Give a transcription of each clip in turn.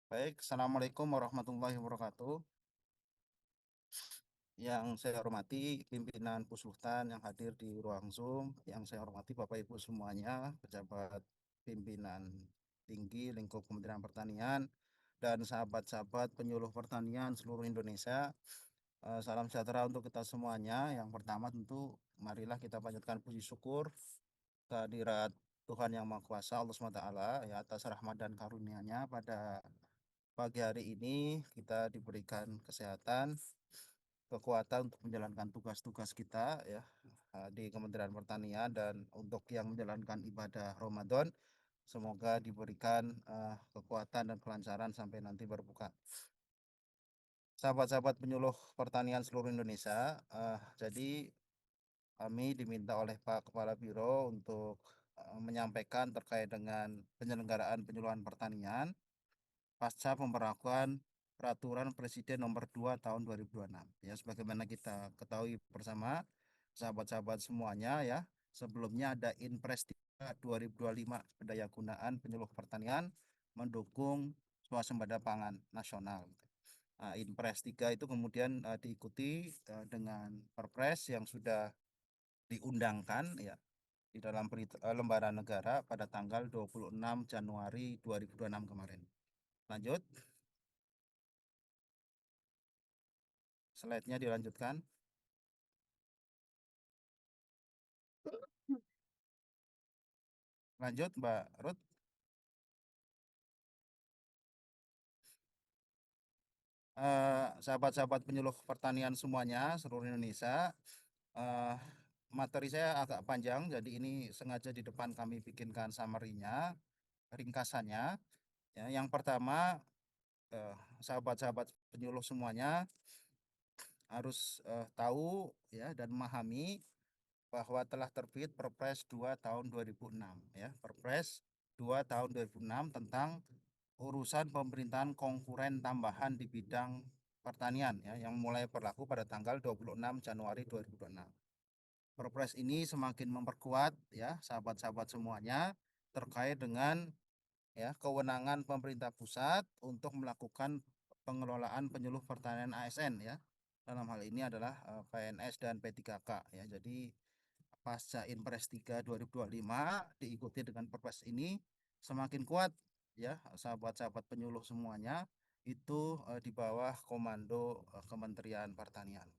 Baik, Assalamualaikum warahmatullahi wabarakatuh. Yang saya hormati pimpinan Pusluhtan yang hadir di ruang Zoom, yang saya hormati Bapak Ibu semuanya, pejabat pimpinan tinggi lingkup Kementerian Pertanian, dan sahabat-sahabat penyuluh pertanian seluruh Indonesia. Salam sejahtera untuk kita semuanya. Yang pertama tentu marilah kita panjatkan puji syukur kehadirat Tuhan Yang Maha Kuasa Allah SWT ya atas rahmat dan karunia-Nya pada pagi hari ini kita diberikan kesehatan, kekuatan untuk menjalankan tugas-tugas kita ya di Kementerian Pertanian dan untuk yang menjalankan ibadah Ramadan semoga diberikan kekuatan dan kelancaran sampai nanti berbuka. Sahabat-sahabat penyuluh pertanian seluruh Indonesia, jadi kami diminta oleh Pak Kepala Biro untuk menyampaikan terkait dengan penyelenggaraan penyuluhan pertanian pasca pemberlakuan Peraturan Presiden Nomor 2 Tahun 2026. Ya, sebagaimana kita ketahui bersama, sahabat-sahabat semuanya ya, sebelumnya ada Inpres 3 2025 Daya Gunaan Penyuluh Pertanian mendukung swasembada pangan nasional. Nah, Inpres 3 itu kemudian diikuti dengan Perpres yang sudah diundangkan ya di dalam lembaran negara pada tanggal 26 Januari 2026 kemarin. Lanjut. Slide-nya dilanjutkan. Lanjut, Mbak Ruth. Sahabat-sahabat penyuluh pertanian semuanya, seluruh Indonesia. eh, Materi saya agak panjang, jadi ini sengaja di depan kami bikinkan summary-nya, ringkasannya. Ya, yang pertama, sahabat-sahabat penyuluh semuanya harus tahu ya dan memahami bahwa telah terbit Perpres 2 tahun 2006 ya, Perpres 2 tahun 2006 tentang urusan pemerintahan konkuren tambahan di bidang pertanian ya yang mulai berlaku pada tanggal 26 Januari 2026. Perpres ini semakin memperkuat ya sahabat-sahabat semuanya terkait dengan ya kewenangan pemerintah pusat untuk melakukan pengelolaan penyuluh pertanian ASN ya. Dalam hal ini adalah PNS dan P3K ya. Jadi pasca Inpres 3 2025 diikuti dengan Perpres ini semakin kuat ya sahabat-sahabat penyuluh semuanya itu di bawah komando Kementerian Pertanian.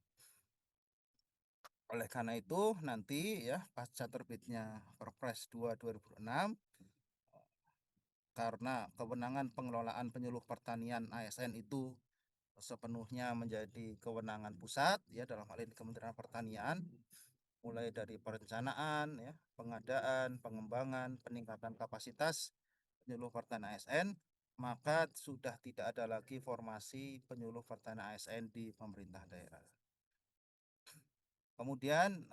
Oleh karena itu nanti ya pasca terbitnya Perpres 2 2006 karena kewenangan pengelolaan penyuluh pertanian ASN itu sepenuhnya menjadi kewenangan pusat ya dalam hal ini Kementerian Pertanian mulai dari perencanaan ya, pengadaan, pengembangan, peningkatan kapasitas penyuluh pertanian ASN, maka sudah tidak ada lagi formasi penyuluh pertanian ASN di pemerintah daerah. Kemudian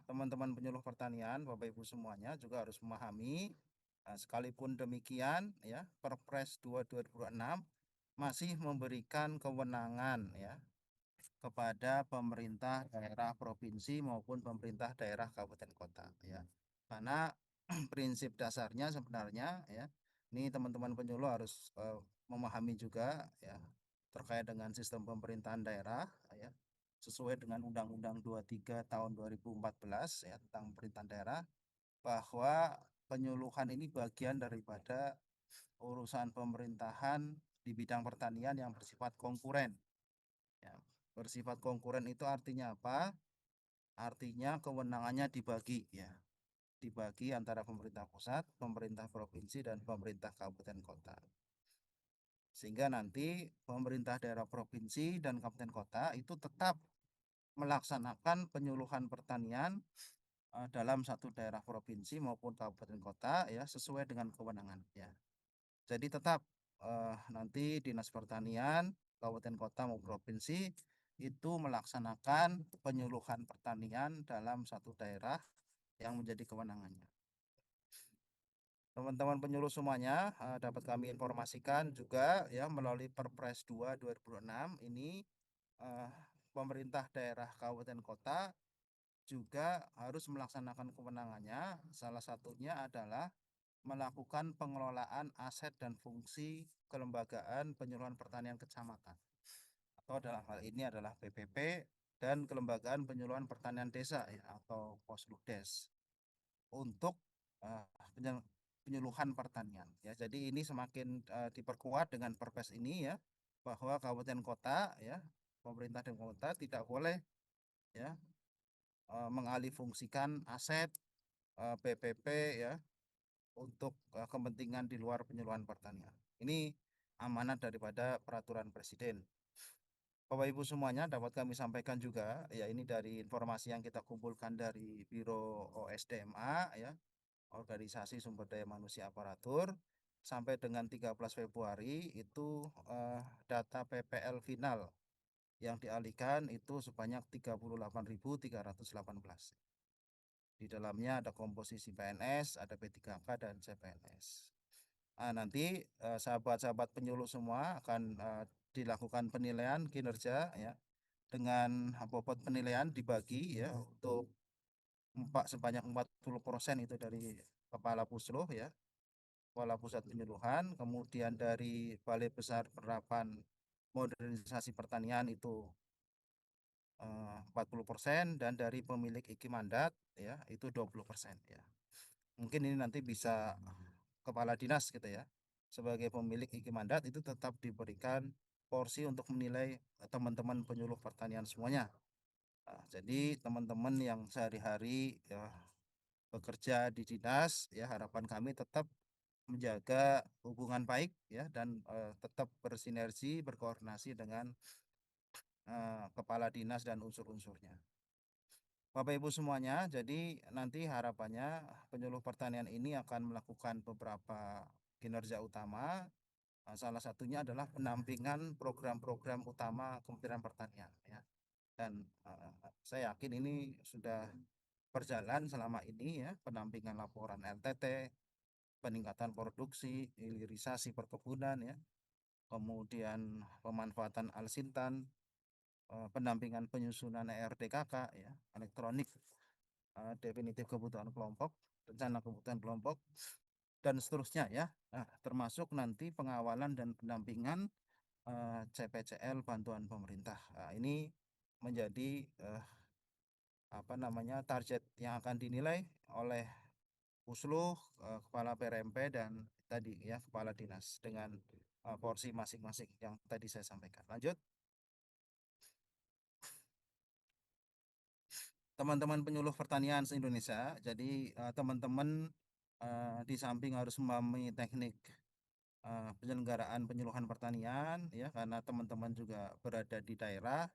teman-teman penyuluh pertanian, Bapak Ibu semuanya juga harus memahami sekalipun demikian ya, Perpres 2 2026 masih memberikan kewenangan ya kepada pemerintah daerah provinsi maupun pemerintah daerah kabupaten kota ya. Karena prinsip dasarnya sebenarnya ya, ini teman-teman penyuluh harus memahami juga ya terkait dengan sistem pemerintahan daerah ya sesuai dengan Undang-Undang 23 tahun 2014 ya tentang pemerintahan daerah bahwa penyuluhan ini bagian daripada urusan pemerintahan di bidang pertanian yang bersifat konkuren. Ya, bersifat konkuren itu artinya apa? Artinya kewenangannya dibagi ya, dibagi antara pemerintah pusat, pemerintah provinsi dan pemerintah kabupaten kota. Sehingga nanti pemerintah daerah provinsi dan kabupaten kota itu tetap melaksanakan penyuluhan pertanian dalam satu daerah provinsi maupun kabupaten kota ya sesuai dengan kewenangan ya. Jadi tetap nanti Dinas Pertanian kabupaten kota maupun provinsi itu melaksanakan penyuluhan pertanian dalam satu daerah yang menjadi kewenangannya. Teman-teman penyuluh semuanya dapat kami informasikan juga ya melalui Perpres 2 2006 ini eh, pemerintah daerah kabupaten kota juga harus melaksanakan kewenangannya. Salah satunya adalah melakukan pengelolaan aset dan fungsi kelembagaan penyuluhan pertanian kecamatan, atau dalam hal ini adalah PPP, dan kelembagaan penyuluhan pertanian desa ya, atau Posludes, untuk eh, penyuluhan pertanian ya. Jadi ini semakin diperkuat dengan Perpres ini ya, bahwa kabupaten kota ya, pemerintah dan kota tidak boleh ya mengalihfungsikan aset PPP ya untuk kepentingan di luar penyuluhan pertanian. Ini amanat daripada peraturan Presiden. Bapak Ibu semuanya, dapat kami sampaikan juga ya, ini dari informasi yang kita kumpulkan dari Biro OSDMA ya, Organisasi Sumber Daya Manusia Aparatur, sampai dengan 13 Februari itu data PPL final yang dialihkan itu sebanyak 38.318. Di dalamnya ada komposisi PNS, ada P3K dan CPNS. Nanti sahabat-sahabat penyuluh semua akan dilakukan penilaian kinerja ya, dengan bobot penilaian dibagi ya untuk sebanyak 40% itu dari kepala pusluh ya, kepala pusat penyuluhan, kemudian dari Balai Besar Penerapan Modernisasi Pertanian itu 40%, dan dari pemilik iki mandat ya itu 20% ya. Mungkin ini nanti bisa kepala dinas gitu ya, sebagai pemilik iki mandat itu tetap diberikan porsi untuk menilai teman-teman penyuluh pertanian semuanya. Jadi teman-teman yang sehari-hari ya bekerja di dinas ya, harapan kami tetap menjaga hubungan baik ya, dan tetap bersinergi berkoordinasi dengan kepala dinas dan unsur-unsurnya. Bapak Ibu semuanya, jadi nanti harapannya penyuluh pertanian ini akan melakukan beberapa kinerja utama. Salah satunya adalah pendampingan program-program utama Kementerian Pertanian ya. Dan saya yakin ini sudah berjalan selama ini ya, pendampingan laporan LTT, peningkatan produksi, hilirisasi perkebunan ya, kemudian pemanfaatan alsintan, pendampingan penyusunan ERDKK ya, elektronik definitif kebutuhan kelompok, rencana kebutuhan kelompok, dan seterusnya ya. Nah, termasuk nanti pengawalan dan pendampingan CPCL bantuan pemerintah. Nah, ini menjadi apa namanya target yang akan dinilai oleh Pusluh, kepala PRMP, dan tadi ya kepala dinas dengan porsi masing-masing yang tadi saya sampaikan. Lanjut, teman-teman penyuluh pertanian se-Indonesia. Jadi teman-teman di samping harus memahami teknik penyelenggaraan penyuluhan pertanian ya, karena teman-teman juga berada di daerah,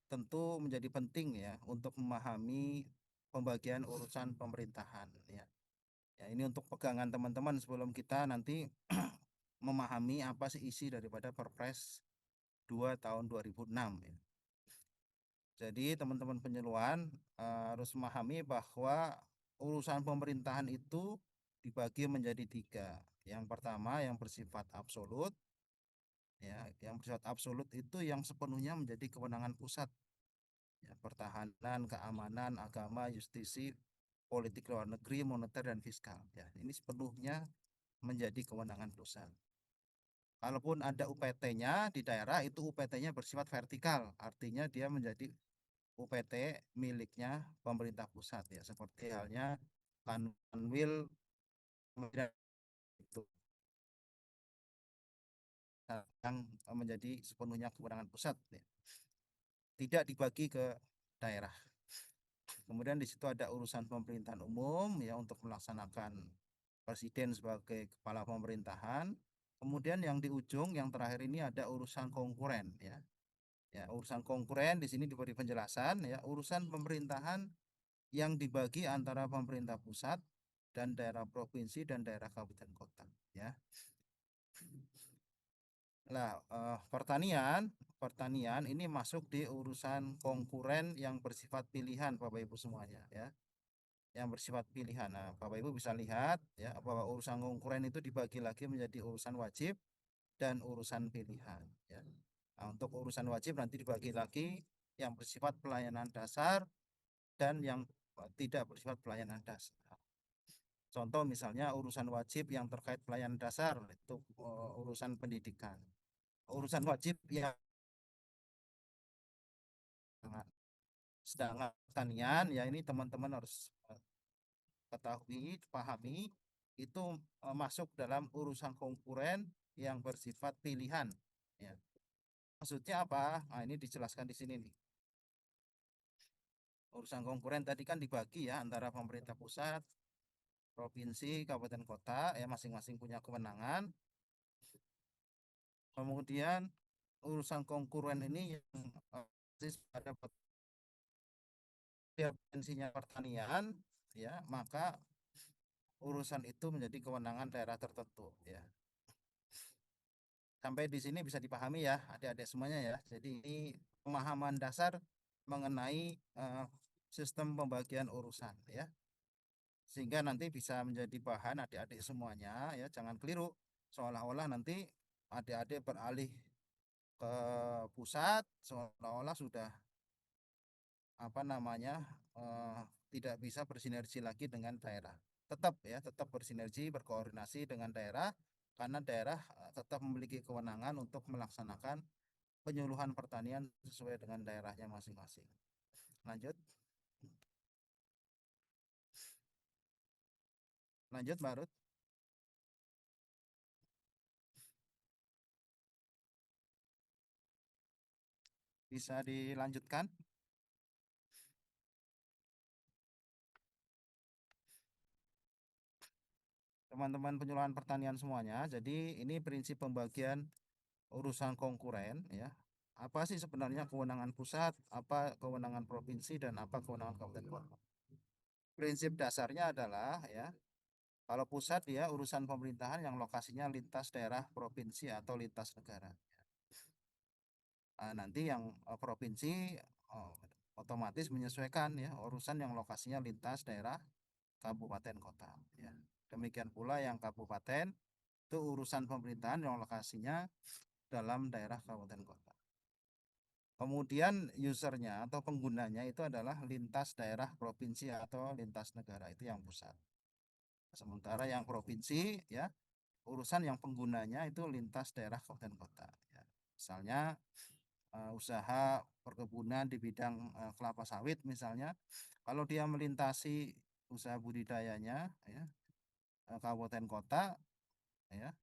tentu menjadi penting ya untuk memahami pembagian urusan pemerintahan ya. Ya, ini untuk pegangan teman-teman sebelum kita nanti memahami apa sih isi daripada Perpres 2 tahun 2006 ya. Jadi teman-teman penyuluhan harus memahami bahwa urusan pemerintahan itu dibagi menjadi tiga. Yang pertama yang bersifat absolut ya, yang bersifat absolut itu yang sepenuhnya menjadi kewenangan pusat ya, pertahanan, keamanan, agama, justisi, politik luar negeri, moneter dan fiskal ya. Ini sepenuhnya menjadi kewenangan pusat. Kalaupun ada UPT-nya di daerah, itu UPT-nya bersifat vertikal, artinya dia menjadi UPT miliknya pemerintah pusat ya, seperti halnya Kanwil itu yang menjadi sepenuhnya kewenangan pusat ya. Tidak dibagi ke daerah. Kemudian di situ ada urusan pemerintahan umum ya, untuk melaksanakan presiden sebagai kepala pemerintahan. Kemudian yang di ujung yang terakhir ini ada urusan konkuren ya. Ya, urusan konkuren di sini diberi penjelasan ya, urusan pemerintahan yang dibagi antara pemerintah pusat dan daerah provinsi dan daerah kabupaten kota ya. Nah, pertanian ini masuk di urusan konkuren yang bersifat pilihan Bapak Ibu semuanya ya. Yang bersifat pilihan. Nah, Bapak Ibu bisa lihat ya bahwa urusan konkuren itu dibagi lagi menjadi urusan wajib dan urusan pilihan ya. Nah, untuk urusan wajib nanti dibagi lagi yang bersifat pelayanan dasar dan yang tidak bersifat pelayanan dasar. Contoh misalnya urusan wajib yang terkait pelayanan dasar itu urusan pendidikan. Urusan wajib yang sedangkan pertanian ya ini teman-teman harus ketahui, pahami itu masuk dalam urusan konkuren yang bersifat pilihan. Ya. Maksudnya apa? Nah, ini dijelaskan di sini nih. Urusan konkuren tadi kan dibagi ya antara pemerintah pusat, provinsi, kabupaten kota ya masing-masing punya kewenangan. Kemudian urusan konkuren ini yang pada provinsinya pertanian ya maka urusan itu menjadi kewenangan daerah tertentu ya. Sampai di sini bisa dipahami ya adik-adik semuanya ya. Jadi ini pemahaman dasar mengenai sistem pembagian urusan ya. Sehingga nanti bisa menjadi bahan adik-adik semuanya ya. Jangan keliru seolah-olah nanti adik-adik beralih ke pusat seolah-olah sudah apa namanya tidak bisa bersinergi lagi dengan daerah. Tetap ya, tetap bersinergi, berkoordinasi dengan daerah karena daerah tetap memiliki kewenangan untuk melaksanakan penyuluhan pertanian sesuai dengan daerahnya masing-masing. Lanjut, lanjut Mbak Ruth, bisa dilanjutkan. Teman-teman penyuluhan pertanian semuanya. Jadi ini prinsip pembagian urusan konkuren ya. Apa sih sebenarnya kewenangan pusat, apa kewenangan provinsi dan apa kewenangan kabupaten kota? Prinsip dasarnya adalah ya, kalau pusat dia urusan pemerintahan yang lokasinya lintas daerah, provinsi atau lintas negara. Nanti yang provinsi oh, otomatis menyesuaikan ya urusan yang lokasinya lintas daerah, kabupaten kota. Ya. Demikian pula yang kabupaten itu urusan pemerintahan yang lokasinya dalam daerah kabupaten kota. Kemudian usernya atau penggunanya itu adalah lintas daerah, provinsi atau lintas negara itu yang pusat. Sementara yang provinsi ya urusan yang penggunanya itu lintas daerah kabupaten kota. Ya. Misalnya usaha perkebunan di bidang kelapa sawit misalnya, kalau dia melintasi usaha budidayanya ya kabupaten kota ya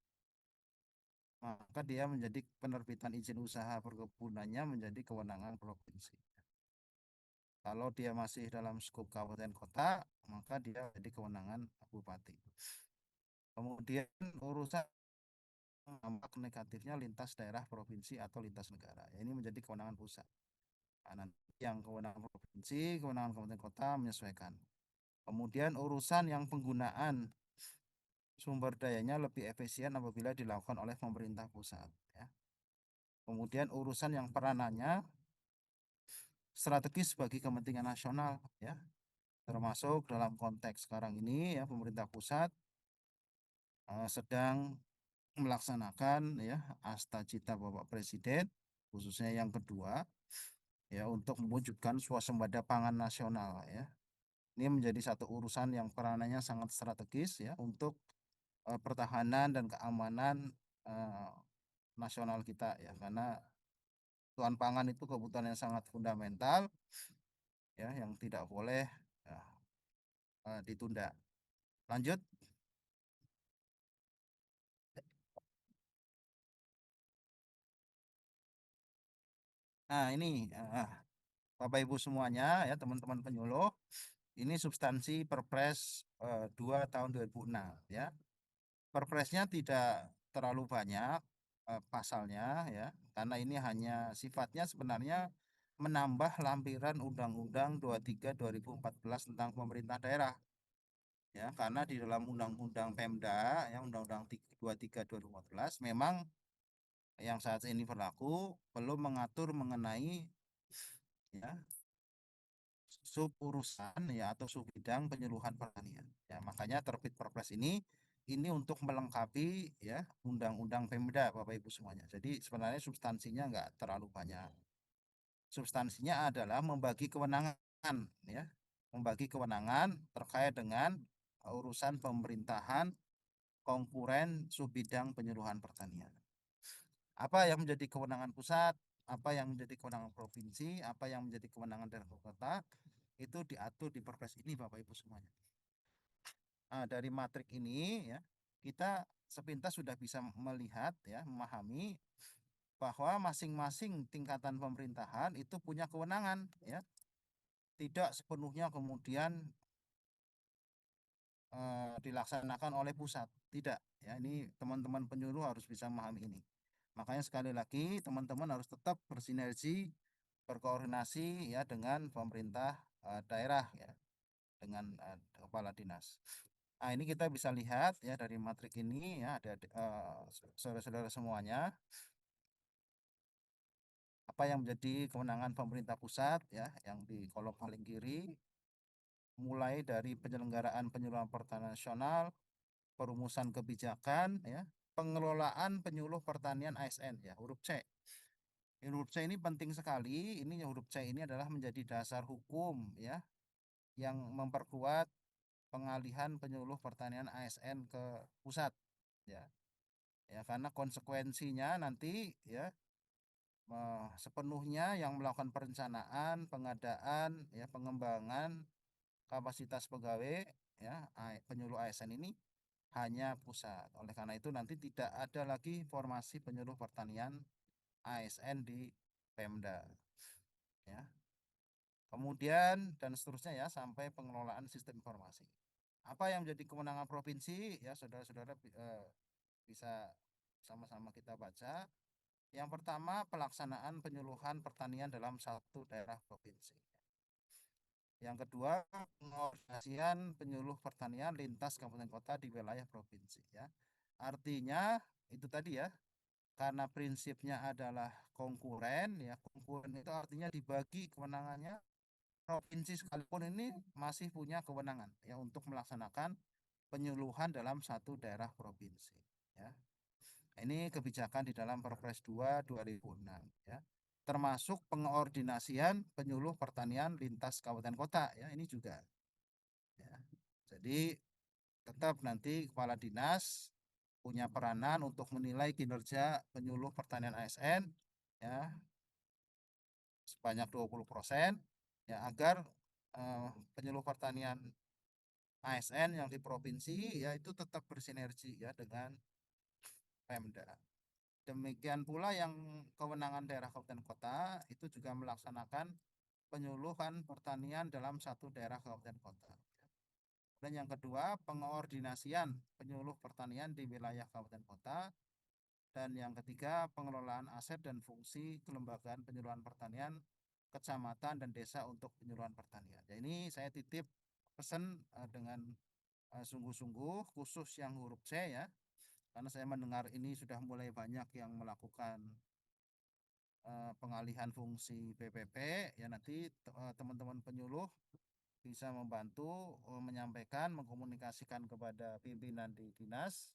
maka dia menjadi penerbitan izin usaha perkebunannya menjadi kewenangan provinsi. Kalau dia masih dalam skup kabupaten kota, maka dia menjadi kewenangan bupati. Kemudian urusan dampak negatifnya lintas daerah, provinsi atau lintas negara. Ya, ini menjadi kewenangan pusat. Nah, nanti yang kewenangan provinsi, kewenangan kabupaten kota menyesuaikan. Kemudian urusan yang penggunaan sumber dayanya lebih efisien apabila dilakukan oleh pemerintah pusat. Ya. Kemudian urusan yang peranannya strategis bagi kepentingan nasional, ya, termasuk dalam konteks sekarang ini ya pemerintah pusat sedang melaksanakan ya asta cita Bapak Presiden khususnya yang kedua ya untuk mewujudkan swasembada pangan nasional ya. Ini menjadi satu urusan yang peranannya sangat strategis ya untuk pertahanan dan keamanan eh, nasional kita ya karena tuan pangan itu kebutuhan yang sangat fundamental ya yang tidak boleh ya, ditunda. Lanjut. Nah, ini Bapak Ibu semuanya ya teman-teman penyuluh, ini substansi Perpres 2 tahun 2006 ya. Perpresnya tidak terlalu banyak pasalnya ya, karena ini hanya sifatnya sebenarnya menambah lampiran Undang-Undang 23 2014 tentang pemerintah daerah. Ya, karena di dalam Undang-Undang Pemda ya Undang-Undang 23 2014 memang yang saat ini berlaku belum mengatur mengenai ya sub urusan ya atau sub bidang penyuluhan pertanian. Ya, makanya terbit Perpres ini untuk melengkapi ya Undang-Undang Pemda Bapak Ibu semuanya. Jadi sebenarnya substansinya nggak terlalu banyak. Substansinya adalah membagi kewenangan ya. Membagi kewenangan terkait dengan urusan pemerintahan konkuren subbidang penyuluhan pertanian. Apa yang menjadi kewenangan pusat, apa yang menjadi kewenangan provinsi, apa yang menjadi kewenangan daerah kota, itu diatur di Perpres ini Bapak Ibu semuanya. Nah, dari matrik ini ya, kita sepintas sudah bisa melihat ya, memahami bahwa masing-masing tingkatan pemerintahan itu punya kewenangan ya. Tidak sepenuhnya kemudian dilaksanakan oleh pusat. Tidak, ya ini teman-teman penyuluh harus bisa memahami ini. Makanya sekali lagi teman-teman harus tetap bersinergi, berkoordinasi ya dengan pemerintah daerah ya, dengan kepala dinas. Nah, ini kita bisa lihat ya dari matrik ini ya, ada saudara-saudara semuanya, apa yang menjadi kewenangan pemerintah pusat ya, yang di kolom paling kiri, mulai dari penyelenggaraan penyuluhan pertanian nasional, perumusan kebijakan ya, pengelolaan penyuluh pertanian ASN ya, huruf C. Huruf C ini penting sekali. Ini huruf C ini adalah menjadi dasar hukum ya, yang memperkuat pengalihan penyuluh pertanian ASN ke pusat ya. Ya, karena konsekuensinya nanti ya, sepenuhnya yang melakukan perencanaan, pengadaan, ya, pengembangan kapasitas pegawai ya, penyuluh ASN ini hanya pusat. Oleh karena itu nanti tidak ada lagi formasi penyuluh pertanian ASN di Pemda. Ya. Kemudian dan seterusnya ya, sampai pengelolaan sistem informasi. Apa yang menjadi kewenangan provinsi ya, saudara-saudara bisa sama-sama kita baca. Yang pertama, pelaksanaan penyuluhan pertanian dalam satu daerah provinsi. Yang kedua, pengorganisasian penyuluh pertanian lintas kabupaten kota di wilayah provinsi ya. Artinya itu tadi ya, karena prinsipnya adalah konkuren ya, konkuren itu artinya dibagi kewenangannya. Provinsi sekalipun ini masih punya kewenangan ya untuk melaksanakan penyuluhan dalam satu daerah provinsi ya. Ini kebijakan di dalam Perpres 2 2006 ya. Termasuk pengordinasian penyuluh pertanian lintas kabupaten kota ya, ini juga ya. Jadi tetap nanti kepala dinas punya peranan untuk menilai kinerja penyuluh pertanian ASN ya, sebanyak 20% ya, agar penyuluh pertanian ASN yang di provinsi ya itu tetap bersinergi ya dengan Pemda. Demikian pula yang kewenangan daerah kabupaten kota itu juga melaksanakan penyuluhan pertanian dalam satu daerah kabupaten kota. Dan yang kedua, pengordinasian penyuluh pertanian di wilayah kabupaten kota. Dan yang ketiga, pengelolaan aset dan fungsi kelembagaan penyuluhan pertanian kecamatan dan desa untuk penyuluhan pertanian. Ya, ini saya titip pesan dengan sungguh-sungguh, khusus yang huruf C ya, karena saya mendengar ini sudah mulai banyak yang melakukan pengalihan fungsi PPP ya, nanti teman-teman penyuluh bisa membantu menyampaikan, mengkomunikasikan kepada pimpinan di dinas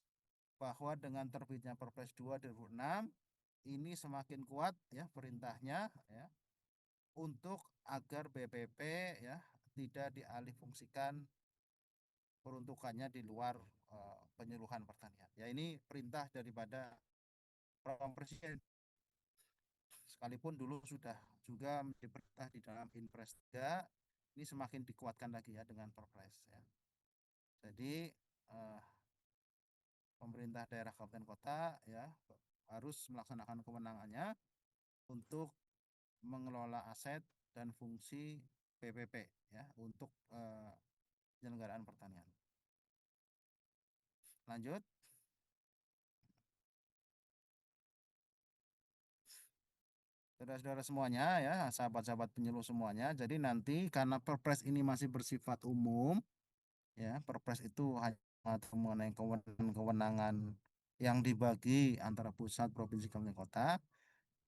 bahwa dengan terbitnya Perpres 2 2006 ini semakin kuat ya perintahnya ya, untuk agar BPP ya tidak dialihfungsikan peruntukannya di luar penyuluhan pertanian. Ya, ini perintah daripada Bapak Presiden. Sekalipun dulu sudah juga menjadi perintah di dalam Inpres 3, ini semakin dikuatkan lagi ya dengan Perpres ya. Jadi pemerintah daerah kabupaten kota ya harus melaksanakan kewenangannya untuk mengelola aset dan fungsi PPP ya untuk penyelenggaraan pertanian. Lanjut. Saudara-saudara semuanya ya, sahabat-sahabat penyuluh semuanya. Jadi nanti karena Perpres ini masih bersifat umum ya, Perpres itu hanya mengenai kewenangan yang dibagi antara pusat, provinsi, kabupaten, kota,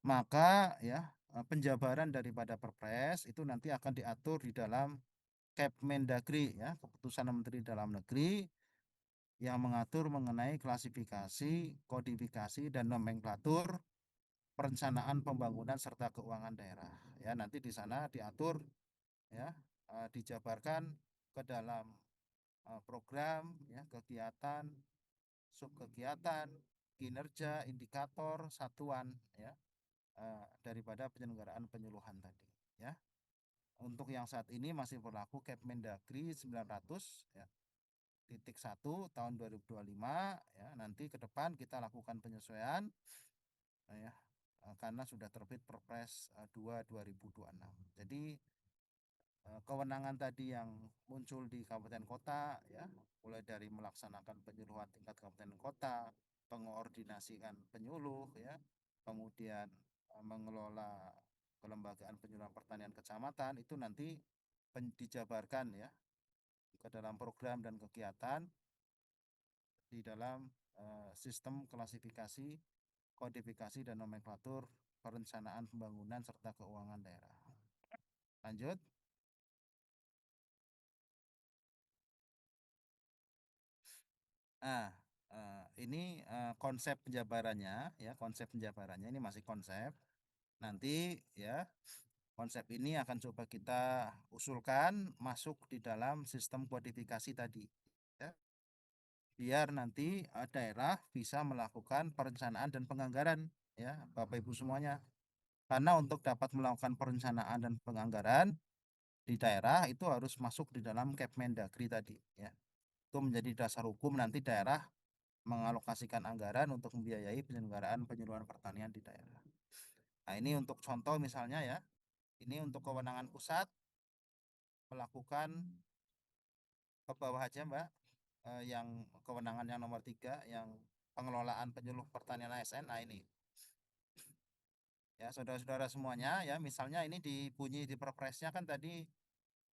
maka ya penjabaran daripada Perpres itu nanti akan diatur di dalam Kepmendagri ya, keputusan Menteri Dalam Negeri yang mengatur mengenai klasifikasi, kodifikasi, dan nomenklatur perencanaan pembangunan serta keuangan daerah. Ya, nanti di sana diatur ya, dijabarkan ke dalam program, ya, kegiatan, subkegiatan, kinerja, indikator, satuan, ya, daripada penyelenggaraan penyuluhan tadi, ya. Untuk yang saat ini masih berlaku Kepmendagri 900, ya, titik 1 tahun 2025, ya. Nanti ke depan kita lakukan penyesuaian, ya, karena sudah terbit Perpres 2 2026. Jadi kewenangan tadi yang muncul di kabupaten kota, ya, mulai dari melaksanakan penyuluhan tingkat kabupaten kota, pengordinasikan penyuluh, ya, kemudian mengelola kelembagaan penyuluhan pertanian kecamatan, itu nanti dijabarkan, ya, ke dalam program dan kegiatan di dalam sistem klasifikasi, kodifikasi dan nomenklatur perencanaan pembangunan serta keuangan daerah. Lanjut. Nah, ini konsep penjabarannya, ya, konsep penjabarannya ini masih konsep. Nanti, ya, konsep ini akan coba kita usulkan masuk di dalam sistem kodifikasi tadi, ya, biar nanti daerah bisa melakukan perencanaan dan penganggaran, ya, Bapak Ibu semuanya. Karena untuk dapat melakukan perencanaan dan penganggaran di daerah itu harus masuk di dalam Kepmendagri tadi, ya. Itu menjadi dasar hukum nanti daerah mengalokasikan anggaran untuk membiayai penyelenggaraan penyuluhan pertanian di daerah. Nah, ini untuk contoh misalnya, ya, ini untuk kewenangan pusat melakukan ke bawah aja, Mbak, yang kewenangan yang nomor 3, yang pengelolaan penyuluh pertanian ASN. Nah, ini, ya, saudara-saudara semuanya, ya, misalnya ini dibunyi di perpresnya kan tadi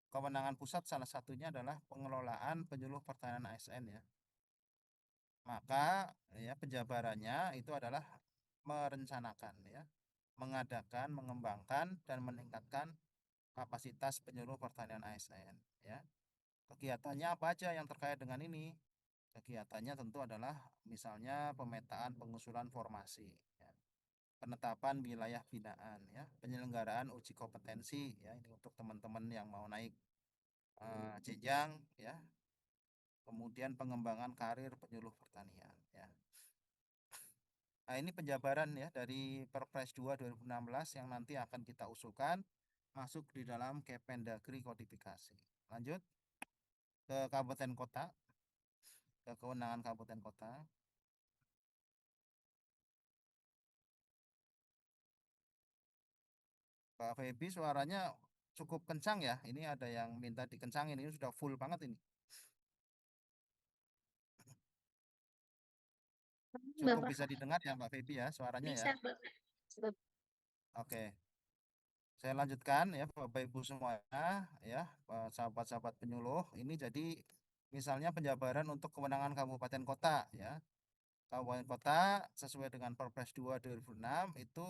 kewenangan pusat salah satunya adalah pengelolaan penyuluh pertanian ASN, ya. Maka, ya, penjabarannya itu adalah merencanakan, ya, mengadakan, mengembangkan dan meningkatkan kapasitas penyuluh pertanian ASN, ya. Kegiatannya apa aja yang terkait dengan ini? Kegiatannya tentu adalah misalnya pemetaan pengusulan formasi, ya, penetapan wilayah binaan, ya, penyelenggaraan uji kompetensi, ya, ini untuk teman-teman yang mau naik jenjang, ya, kemudian pengembangan karir penyuluh pertanian, ya. Nah, ini penjabaran, ya, dari Perpres 2 2016 yang nanti akan kita usulkan masuk di dalam Kepmendagri kodifikasi. Lanjut ke kabupaten kota, ke kewenangan kabupaten kota. Pak Febi suaranya cukup kencang, ya. Ini ada yang minta dikencangin, ini sudah full banget ini. Cukup Bapak bisa didengar ya Mbak Febi, ya, suaranya, ya. bisa, Bapak. Oke. Saya lanjutkan, ya, Bapak Ibu semuanya, ya, sahabat-sahabat penyuluh. Ini jadi misalnya penjabaran untuk kewenangan kabupaten kota, ya. Kabupaten kota sesuai dengan Perpres 2 2006 itu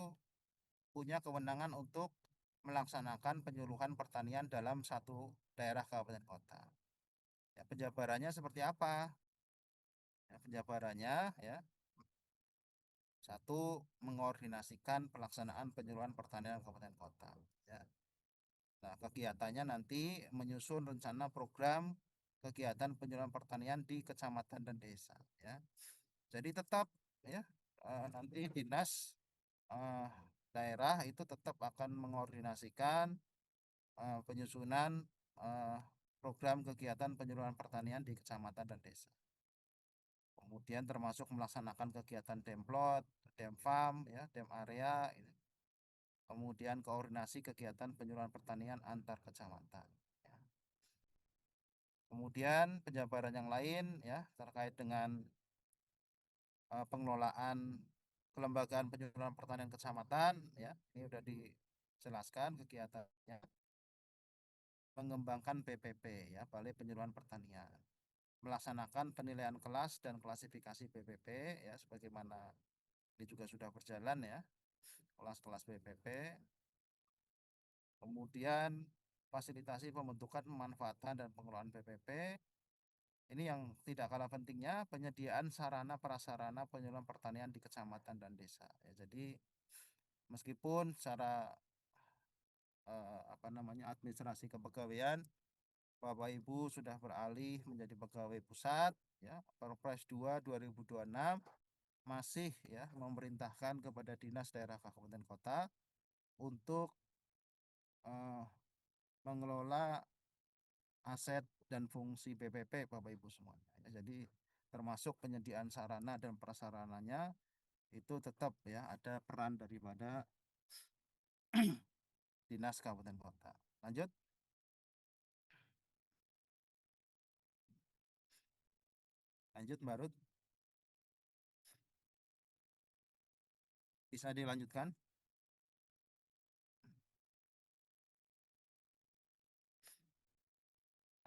punya kewenangan untuk melaksanakan penyuluhan pertanian dalam satu daerah kabupaten kota. Ya, penjabarannya seperti apa? Ya, penjabarannya, ya, satu, mengordinasikan pelaksanaan penyuluhan pertanian kabupaten kota, ya. Nah, kegiatannya nanti menyusun rencana program kegiatan penyuluhan pertanian di kecamatan dan desa, ya. Jadi tetap, ya, nanti dinas eh, daerah itu tetap akan mengordinasikan penyusunan eh, program kegiatan penyuluhan pertanian di kecamatan dan desa. Kemudian termasuk melaksanakan kegiatan demplot, demfam, ya, dem area, ini. Kemudian koordinasi kegiatan penyuluhan pertanian antar kecamatan, ya. Kemudian penjabaran yang lain, ya, terkait dengan pengelolaan kelembagaan penyuluhan pertanian kecamatan, ya, ini sudah dijelaskan kegiatannya. Mengembangkan BPP, ya, Balai Penyuluhan Pertanian, melaksanakan penilaian kelas dan klasifikasi BPP, ya, sebagaimana ini juga sudah berjalan, ya, kelas-kelas BPP. Kemudian fasilitasi pembentukan, pemanfaatan dan pengelolaan BPP. Ini yang tidak kalah pentingnya, penyediaan sarana prasarana penyuluhan pertanian di kecamatan dan desa, ya. Jadi meskipun secara apa namanya administrasi kepegawaian Bapak Ibu sudah beralih menjadi pegawai pusat, ya, Perpres 2 2026 masih ya memerintahkan kepada dinas daerah kabupaten kota untuk eh, mengelola aset dan fungsi BPP Bapak Ibu semuanya. Ya, jadi termasuk penyediaan sarana dan prasarananya itu tetap ya ada peran daripada dinas kabupaten kota. Lanjut, lanjut Mbak Rut, bisa dilanjutkan.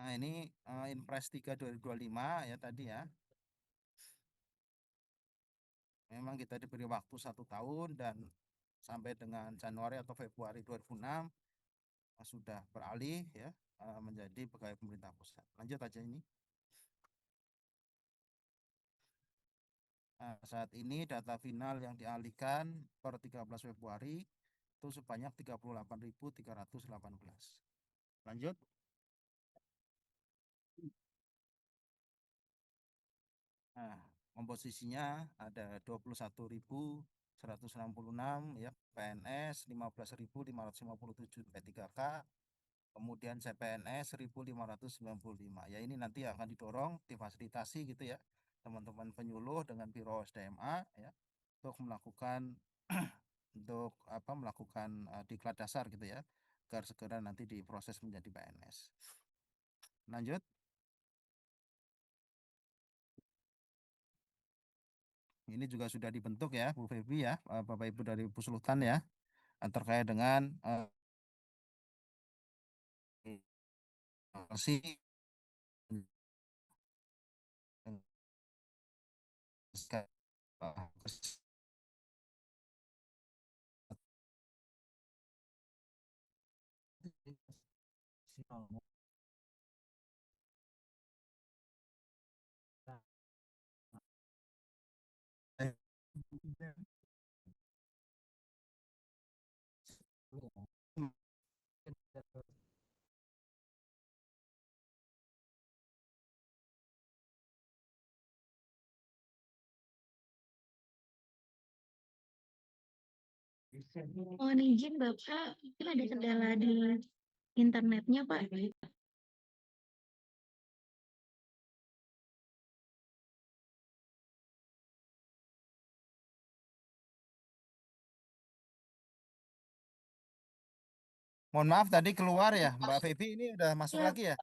Nah, ini Inpres 3 2025 ya tadi ya. Memang kita diberi waktu 1 tahun dan sampai dengan Januari atau Februari 2006 sudah beralih ya menjadi pegawai pemerintah pusat. Lanjut aja ini. Nah, saat ini data final yang dialihkan per 13 Februari itu sebanyak 38.318. Lanjut. Nah, komposisinya ada 21.166 ya PNS, 15.557 P3K, kemudian CPNS 1.595. Ya ini nanti akan didorong, difasilitasi gitu ya teman-teman penyuluh dengan Biro SDMA ya untuk melakukan untuk apa melakukan diklat dasar gitu ya agar segera nanti diproses menjadi PNS. Lanjut. Ini juga sudah dibentuk ya Bu Febi ya, Bapak Ibu dari Pusultan ya, terkait dengan si Mohon izin Bapak, mungkin ada kendala di internetnya Pak. Mohon maaf tadi keluar ya, Mbak Febi ini udah masuk Ya, lagi ya?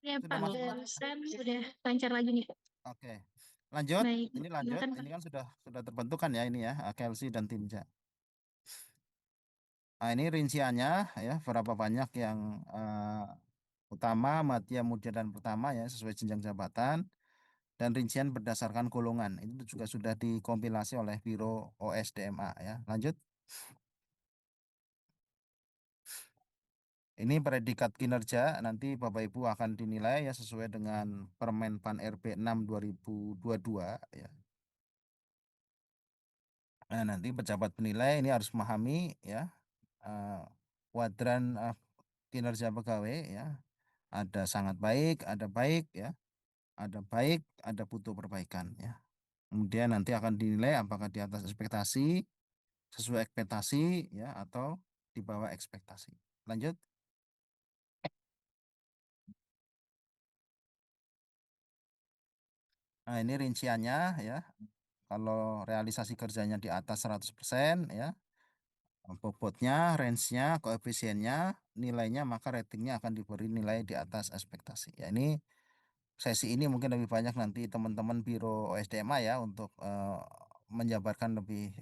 ya Sudah Pak, masuk lagi. barusan sudah lancar lagi nih Pak. Oke. Lanjut. Baik, Ini lanjut. silakan Pak. Ini kan sudah terbentuk kan ya ini ya, Kelsey dan Tinja. Nah, ini rinciannya ya berapa banyak yang utama, madya, muda dan pertama ya sesuai jenjang jabatan dan rincian berdasarkan golongan. Itu juga sudah dikompilasi oleh Biro OSDMA ya. Lanjut. Ini predikat kinerja nanti Bapak Ibu akan dinilai ya sesuai dengan Permen Pan RB 6 2022 ya. Nah, nanti pejabat penilai ini harus memahami ya eh, kuadran kinerja pegawai ya. Ada sangat baik ya, ada baik, ada butuh perbaikan ya. Kemudian nanti akan dinilai apakah di atas ekspektasi, sesuai ekspektasi ya atau di bawah ekspektasi. Lanjut. Nah, ini rinciannya ya. Kalau realisasi kerjanya di atas 100% ya, bobotnya, range-nya, koefisiennya, nilainya maka ratingnya akan diberi nilai di atas ekspektasi. Ya, ini sesi ini mungkin lebih banyak nanti teman-teman Biro OSDMA ya untuk menjabarkan lebih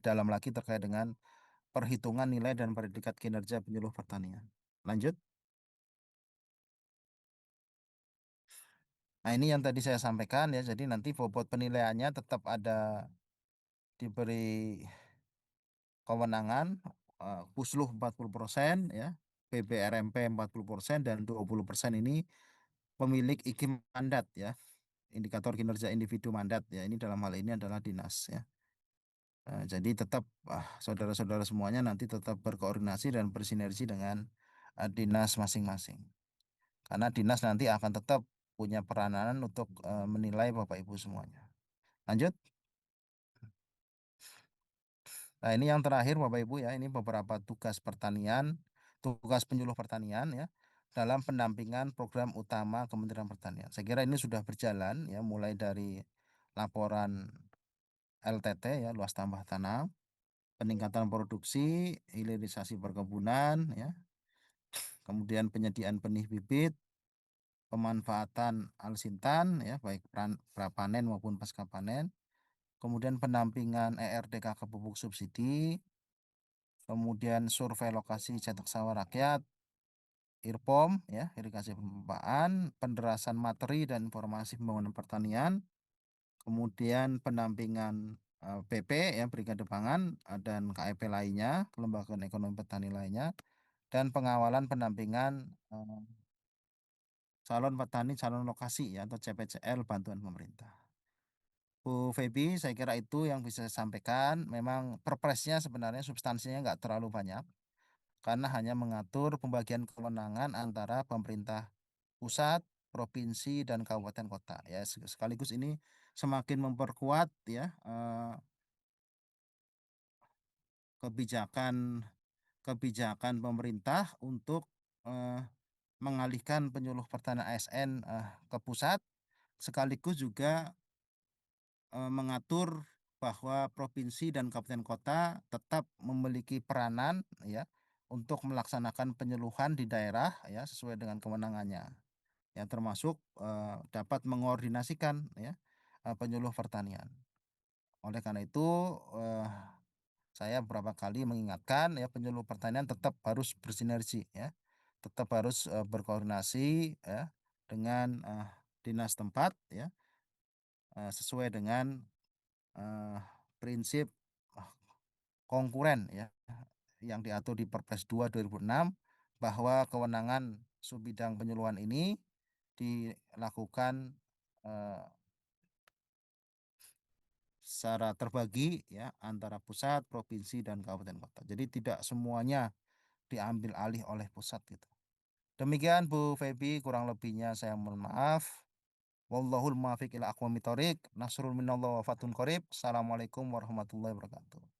dalam lagi terkait dengan perhitungan nilai dan predikat kinerja penyuluh pertanian. Lanjut. Nah, ini yang tadi saya sampaikan ya. Jadi nanti bobot penilaiannya tetap ada diberi kewenangan Pusluh 40% ya, PBRMP 40% dan 20% ini pemilik izin mandat ya, indikator kinerja individu mandat ya. Ini dalam hal ini adalah dinas ya. Jadi tetap saudara-saudara semuanya nanti tetap berkoordinasi dan bersinergi dengan dinas masing-masing. Karena dinas nanti akan tetap punya peranan untuk menilai Bapak Ibu semuanya. Lanjut. Nah, ini yang terakhir Bapak Ibu ya, ini beberapa tugas pertanian, tugas penyuluh pertanian ya dalam pendampingan program utama Kementerian Pertanian. Saya kira ini sudah berjalan ya, mulai dari laporan LTT ya, luas tambah tanam, peningkatan produksi, hilirisasi perkebunan ya, kemudian penyediaan benih bibit, pemanfaatan alsintan ya, baik prapanen maupun pasca panen, kemudian pendampingan ERDK ke pupuk subsidi, kemudian survei lokasi cetak sawah rakyat, IRPOM ya, irigasi perpipaan, penderasan materi dan informasi pembangunan pertanian, kemudian pendampingan PP ya, Brigade Pangan dan KEP lainnya, Kelembagaan Ekonomi Petani lainnya, dan pengawalan pendampingan calon petani calon lokasi ya atau CPCL bantuan pemerintah. Bu Feby, saya kira itu yang bisa saya sampaikan. Memang perpresnya sebenarnya substansinya nggak terlalu banyak karena hanya mengatur pembagian kewenangan antara pemerintah pusat, provinsi, dan kabupaten kota. Ya, sekaligus ini semakin memperkuat ya kebijakan kebijakan pemerintah untuk eh, mengalihkan penyuluh pertanian ASN ke pusat, sekaligus juga mengatur bahwa provinsi dan kabupaten kota tetap memiliki peranan ya untuk melaksanakan penyuluhan di daerah ya sesuai dengan kewenangannya. Ya termasuk dapat mengordinasikan ya penyuluh pertanian. Oleh karena itu eh, saya beberapa kali mengingatkan ya penyuluh pertanian tetap harus bersinergi ya, tetap harus berkoordinasi ya dengan dinas tempat ya sesuai dengan eh, prinsip eh, konkuren ya yang diatur di Perpres 2 2006 bahwa kewenangan subbidang penyuluhan ini dilakukan eh, secara terbagi ya antara pusat, provinsi dan kabupaten kota. Jadi tidak semuanya diambil alih oleh pusat gitu. Demikian Bu Feby, kurang lebihnya saya mohon maaf. Wallahul muwaffiq ila aqwamit thoriq. Nasrul minallah wa fathun qarib. Assalamualaikum warahmatullahi wabarakatuh.